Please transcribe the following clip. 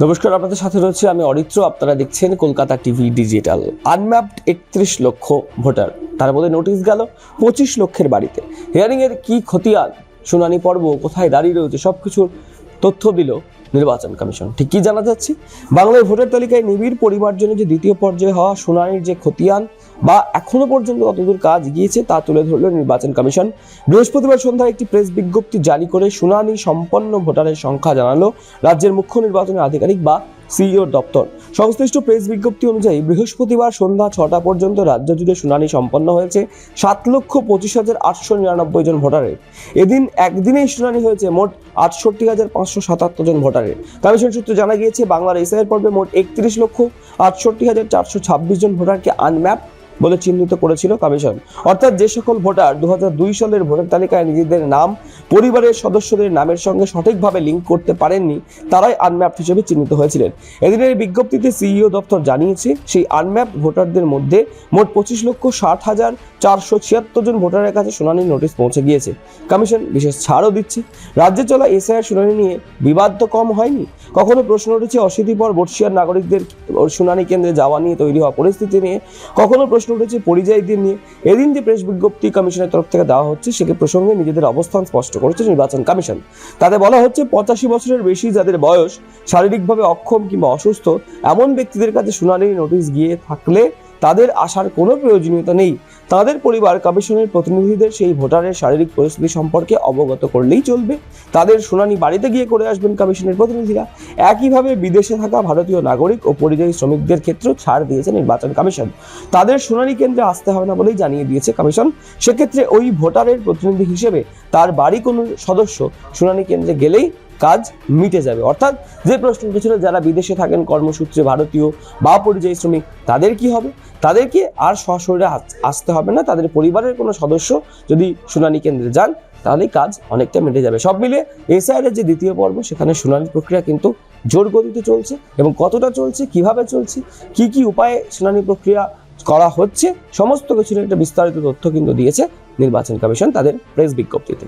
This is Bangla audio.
নমস্কার, আপনাদের সাথে রয়েছে আমি অরিত্র। আপনারা দেখছেন কলকাতা টিভি ডিজিটাল। আনম্যাপড 31 লক্ষ ভোটার, তার মধ্যে নোটিশ গেল 25 লক্ষের বাড়িতে। হিয়ারিং এর কি খতিয়ান, শুনানি পর্ব কোথায় দাঁড়িয়ে রয়েছে, সবকিছুর তথ্য দিল নির্বাচন কমিশন। ঠিক কি জানা যাচ্ছে? বাংলার ভোটার তালিকায় নিবিড় পরিমার্জনের যে দ্বিতীয় পর্যায়ে হওয়া শুনানির যে খতিয়ান বা এখনো পর্যন্ত কতদূর কাজ গিয়েছে তা তুলে ধরল নির্বাচন কমিশন। বৃহস্পতিবার সন্ধ্যায় একটি প্রেস বিজ্ঞপ্তি জারি করে শুনানি সম্পন্ন ভোটারের সংখ্যা জানালো রাজ্যের মুখ্য নির্বাচনী আধিকারিক বা সিইও দপ্তর। সংশ্লিষ্ট প্রেস বিজ্ঞপ্তি অনুযায়ী বৃহস্পতিবার সন্ধ্যা 6টা পর্যন্ত রাজ্য জুড়ে শুনানি সম্পন্ন হয়েছে 7,25,899 জন ভোটারের। এদিন একদিনেই শুনানি হয়েছে মোট 68,577 জন ভোটারের। কমিশন সূত্রে জানা গিয়েছে, বাংলার এসআইআর পর্বে মোট 31,68,426 জন ভোটারকে আনম্যাপ বলে চিহ্নিত করেছিল কমিশন। অর্থাৎ যে সকল ভোটার 2002 সালের ভোটার তালিকায় নিজেদের নাম পরিবারের সদস্যদের নামের সঙ্গে সঠিকভাবে লিঙ্ক করতে পারেননি, তারাই আনম্যাপ হিসেবে চিহ্নিত হয়েছিলেন। এদিনের বিজ্ঞপ্তিতে সিইও দপ্তর জানিয়েছে, সেই আনম্যাপ ভোটারদের মধ্যে মোট 25,60,476 জন ভোটারের কাছে শুনানির নোটিশ পৌঁছে গিয়েছে। কমিশন বিশেষ ছাড়ও দিচ্ছে। রাজ্যে চলা এসআইআর শুনানি নিয়ে বিবাদ তো কম হয়নি। কখনো প্রশ্ন উঠেছে অশীতিপর বর্ষিয়ার নাগরিকদের শুনানি কেন্দ্রে যাওয়া নিয়ে তৈরি হওয়া পরিস্থিতি নিয়ে, কখনো প্রশ্ন উঠেছে পরিযায়ীদের নিয়ে। এদিন যে প্রেস বিজ্ঞপ্তি কমিশনের তরফ থেকে দেওয়া হচ্ছে, সে প্রসঙ্গে নিজেদের অবস্থান স্পষ্ট করেছে নির্বাচন কমিশন। তাতে বলা হচ্ছে, 85 বছরের বেশি যাদের বয়স, শারীরিকভাবে অক্ষম কিংবা অসুস্থ এমন ব্যক্তিদের কাছে শুনানির নোটিশ গিয়ে থাকলে তাদের আসার কোনো প্রয়োজনীয়তা নেই। তাদের পরিবার কমিশনের প্রতিনিধিদের সেই ভোটারের শারীরিক পরিস্থিতি সম্পর্কে অবগত করলেই চলবে। তাদের শুনানি বাড়িতে গিয়ে করে আসবেন কমিশনের প্রতিনিধিরা। একইভাবে বিদেশে থাকা ভারতীয় নাগরিক ও পরিযায়ী শ্রমিকদের ক্ষেত্রেও ছাড় দিয়েছে নির্বাচন কমিশন। তাদের শুনানি কেন্দ্রে আসতে হবে না বলেই জানিয়ে দিয়েছে কমিশন। সেক্ষেত্রে ওই ভোটারের প্রতিনিধি হিসেবে তার বাড়ি কোনো সদস্য শুনানি কেন্দ্রে গেলেই কাজ মিটে যাবে। অর্থাৎ যে প্রশ্ন উঠেছিল, যারা বিদেশে থাকেন কর্মসূত্রে ভারতীয় বা পরিযায়ী শ্রমিক, তাদের কি হবে? তাদেরকে আর সশরীরে আসতে হবে না। তাদের পরিবারের কোনো সদস্য যদি শুনানি কেন্দ্রে যান, তাহলেই কাজ অনেকটা মিটে যাবে। সব মিলে এসআইআর এর যে দ্বিতীয় পর্ব, সেখানে শুনানি প্রক্রিয়া কিন্তু জোর গতিতে চলছে। এবং কতটা চলছে, কিভাবে চলছে, কি কি উপায়ে শুনানি প্রক্রিয়া করা হচ্ছে, সমস্ত কিছুর একটা বিস্তারিত তথ্য কিন্তু দিয়েছে নির্বাচন কমিশন তাদের প্রেস বিজ্ঞপ্তিতে।